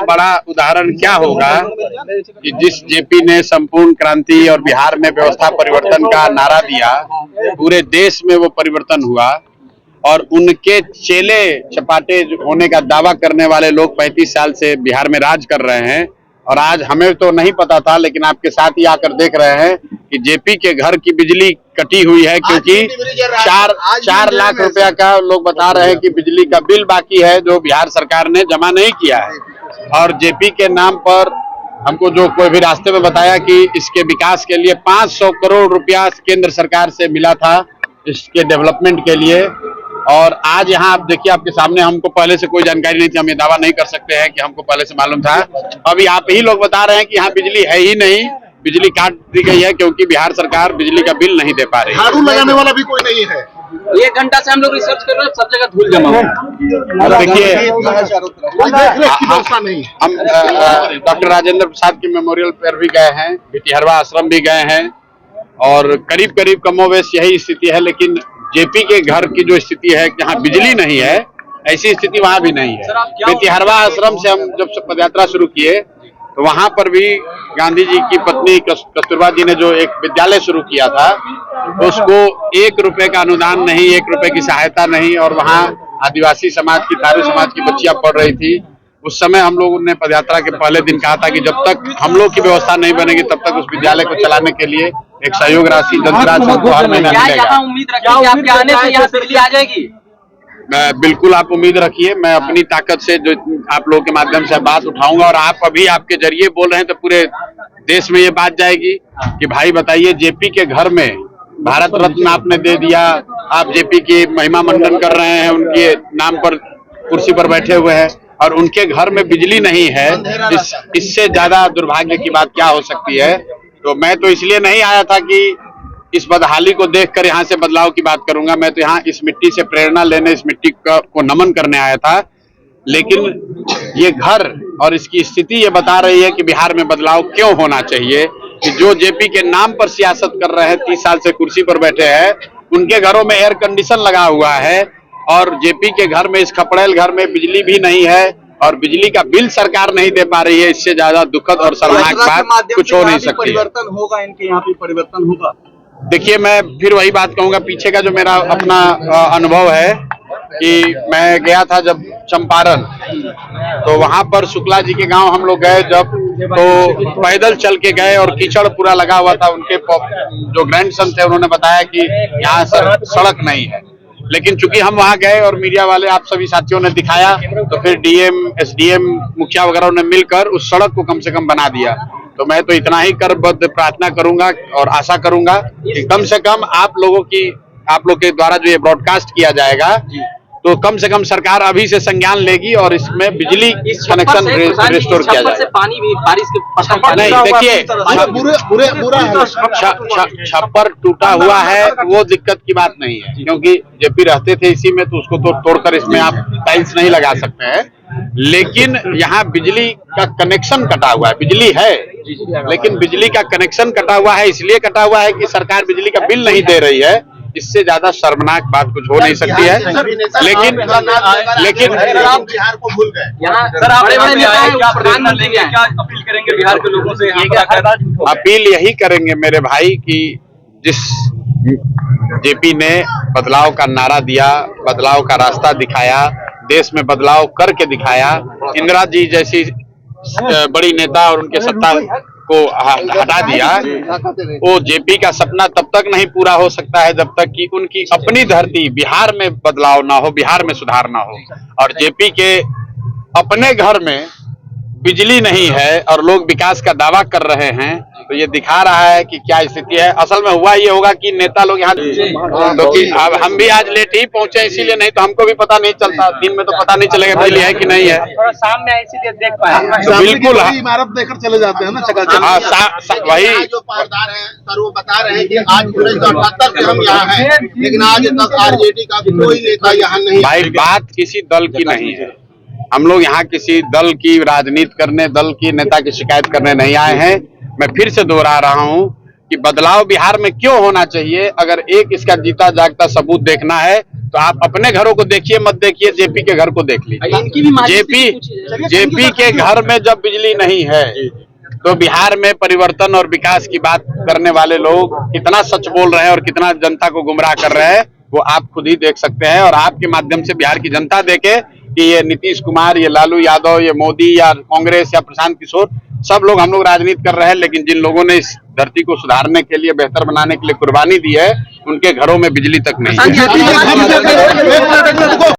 बड़ा उदाहरण क्या होगा कि जिस जेपी ने संपूर्ण क्रांति और बिहार में व्यवस्था परिवर्तन का नारा दिया, पूरे देश में वो परिवर्तन हुआ और उनके चेले चपाटे होने का दावा करने वाले लोग 35 साल से बिहार में राज कर रहे हैं। और आज हमें तो नहीं पता था, लेकिन आपके साथ ही आकर देख रहे हैं कि जेपी के घर की बिजली कटी हुई है, क्योंकि 4 लाख रुपया का लोग बता रहे हैं कि बिजली का बिल बाकी है जो बिहार सरकार ने जमा नहीं किया है। और जेपी के नाम पर हमको जो कोई भी रास्ते में बताया कि इसके विकास के लिए 500 करोड़ रुपया केंद्र सरकार से मिला था इसके डेवलपमेंट के लिए। और आज यहाँ आप देखिए, आपके सामने, हमको पहले से कोई जानकारी नहीं थी, हम ये दावा नहीं कर सकते हैं कि हमको पहले से मालूम था। अभी आप ही लोग बता रहे हैं कि यहाँ बिजली है ही नहीं, बिजली काट दी गई है क्योंकि बिहार सरकार बिजली का बिल नहीं दे पा रही है। झाड़ू लगाने वाला भी कोई नहीं है। 1 घंटा से हम लोग रिसर्च कर रहे हैं, सब जगह धूल जमा है। देखिए, नहीं। हम डॉक्टर राजेंद्र प्रसाद के मेमोरियल पर भी गए हैं, भिटिहरवा आश्रम भी गए हैं और करीब करीब कमोवेश यही स्थिति है। लेकिन जेपी के घर की जो स्थिति है, जहाँ बिजली नहीं है, ऐसी स्थिति वहां भी नहीं है। भिटिहरवा आश्रम से हम जब पदयात्रा शुरू किए तो वहां पर भी गांधी जी की पत्नी कस्तूरबा जी ने जो एक विद्यालय शुरू किया था, उसको 1 रुपए का अनुदान नहीं, 1 रुपए की सहायता नहीं, और वहां आदिवासी समाज की, थारू समाज की बच्चियां पढ़ रही थी। उस समय हम लोगों ने पदयात्रा के पहले दिन कहा था कि जब तक हम लोग की व्यवस्था नहीं बनेगी तब तक उस विद्यालय को चलाने के लिए एक सहयोग राशि जनराज को हर महीना मिलेगा। उम्मीद रखिए कि आपके आने से यहाँ बिजली आ जाएगी? बिल्कुल आप उम्मीद रखिए, मैं अपनी ताकत से जो आप लोगों के माध्यम से बात उठाऊंगा और आप अभी आपके जरिए बोल रहे हैं तो पूरे देश में ये बात जाएगी कि भाई बताइए, जेपी के घर में भारत रत्न आपने दे दिया, आप जेपी की महिमा मंडन कर रहे हैं, उनके नाम पर कुर्सी पर बैठे हुए हैं और उनके घर में बिजली नहीं है। इससे ज्यादा दुर्भाग्य की बात क्या हो सकती है। तो मैं तो इसलिए नहीं आया था कि इस बदहाली को देखकर यहाँ से बदलाव की बात करूंगा, मैं तो यहाँ इस मिट्टी से प्रेरणा लेने, इस मिट्टी को नमन करने आया था। लेकिन ये घर और इसकी स्थिति ये बता रही है कि बिहार में बदलाव क्यों होना चाहिए, कि जो जेपी के नाम पर सियासत कर रहे हैं, 30 साल से कुर्सी पर बैठे हैं, उनके घरों में एयर कंडीशन लगा हुआ है और जेपी के घर में, इस खपड़ेल घर में बिजली भी नहीं है और बिजली का बिल सरकार नहीं दे पा रही है। इससे ज्यादा दुखद और शर्मनाक बात कुछ हो नहीं सकती। परिवर्तन होगा, इनके यहाँ पे परिवर्तन होगा। देखिए, मैं फिर वही बात कहूंगा, पीछे का जो मेरा अपना अनुभव है कि मैं गया था जब चंपारण, तो वहां पर शुक्ला जी के गांव हम लोग गए जब, तो पैदल चल के गए और कीचड़ पूरा लगा हुआ था। उनके जो ग्रैंडसन थे उन्होंने बताया कि यहाँ सड़क नहीं है। लेकिन चूंकि हम वहां गए और मीडिया वाले, आप सभी साथियों ने दिखाया, तो फिर डीएम, एसडीएम, मुखिया वगैरह ने मिलकर उस सड़क को कम से कम बना दिया। तो मैं तो इतना ही करबद्ध प्रार्थना करूंगा और आशा करूंगा कि कम से कम आप लोग के द्वारा जो ये ब्रॉडकास्ट किया जाएगा, तो कम से कम सरकार अभी से संज्ञान लेगी और इसमें बिजली कनेक्शन रिस्टोर किया जाएगा। पानी भी बारिश के नहीं, देखिए, छप्पर टूटा हुआ है वो दिक्कत की बात नहीं है, क्योंकि जेपी रहते थे इसी में, तो उसको तो तोड़कर इसमें आप टाइल्स नहीं लगा सकते हैं। लेकिन यहाँ बिजली का कनेक्शन कटा हुआ है, बिजली है लेकिन बिजली का कनेक्शन कटा हुआ है। इसलिए कटा हुआ है कि सरकार बिजली का बिल नहीं दे रही है। इससे ज्यादा शर्मनाक बात कुछ हो नहीं सकती है। लेकिन बिहार को भूल गए। प्रधानमंत्री क्या अपील करेंगे बिहार के लोगों से? अपील यही करेंगे मेरे भाई कि जिस जेपी ने बदलाव का नारा दिया, बदलाव का रास्ता दिखाया, देश में बदलाव करके दिखाया, इंदिरा जी जैसी बड़ी नेता और उनके सत्ता को हटा दिया, वो जेपी का सपना तब तक नहीं पूरा हो सकता है जब तक कि उनकी अपनी धरती बिहार में बदलाव ना हो, बिहार में सुधार ना हो। और जेपी के अपने घर में बिजली नहीं है और लोग विकास का दावा कर रहे हैं, तो ये दिखा रहा है कि क्या स्थिति है। असल में हुआ ये होगा कि नेता लोग यहाँ, क्योंकि अब हम भी आज लेट ही पहुंचे, इसीलिए, नहीं तो हमको भी पता नहीं चलता, दिन में तो पता नहीं चलेगा बिजली है कि नहीं है। थोड़ा शाम में इसीलिए देख पाए, तो बिल्कुल इमारत देखकर चले जाते हैं ना, वही जो पासदार है सर, वो बता रहे हैं कि आज 1978 से हम यहाँ हैं, लेकिन आज तक आरजेडी का कोई नेता यहाँ नहीं। भाई, बात किसी दल की नहीं है। हम लोग यहाँ किसी दल की राजनीति करने, दल की नेता की शिकायत करने नहीं आए हैं। मैं फिर से दोहरा रहा हूँ कि बदलाव बिहार में क्यों होना चाहिए। अगर एक इसका जीता जागता सबूत देखना है तो आप अपने घरों को देखिए, मत देखिए जेपी के घर को देख लीजिए। इनकी भी जेपी के घर में जब बिजली नहीं है तो बिहार में परिवर्तन और विकास की बात करने वाले लोग कितना सच बोल रहे हैं और कितना जनता को गुमराह कर रहे हैं वो आप खुद ही देख सकते हैं। और आपके माध्यम से बिहार की जनता देखे कि ये नीतीश कुमार, ये लालू यादव, ये मोदी या कांग्रेस या प्रशांत किशोर, सब लोग हम लोग राजनीति कर रहे हैं, लेकिन जिन लोगों ने इस धरती को सुधारने के लिए, बेहतर बनाने के लिए कुर्बानी दी है, उनके घरों में बिजली तक नहीं है।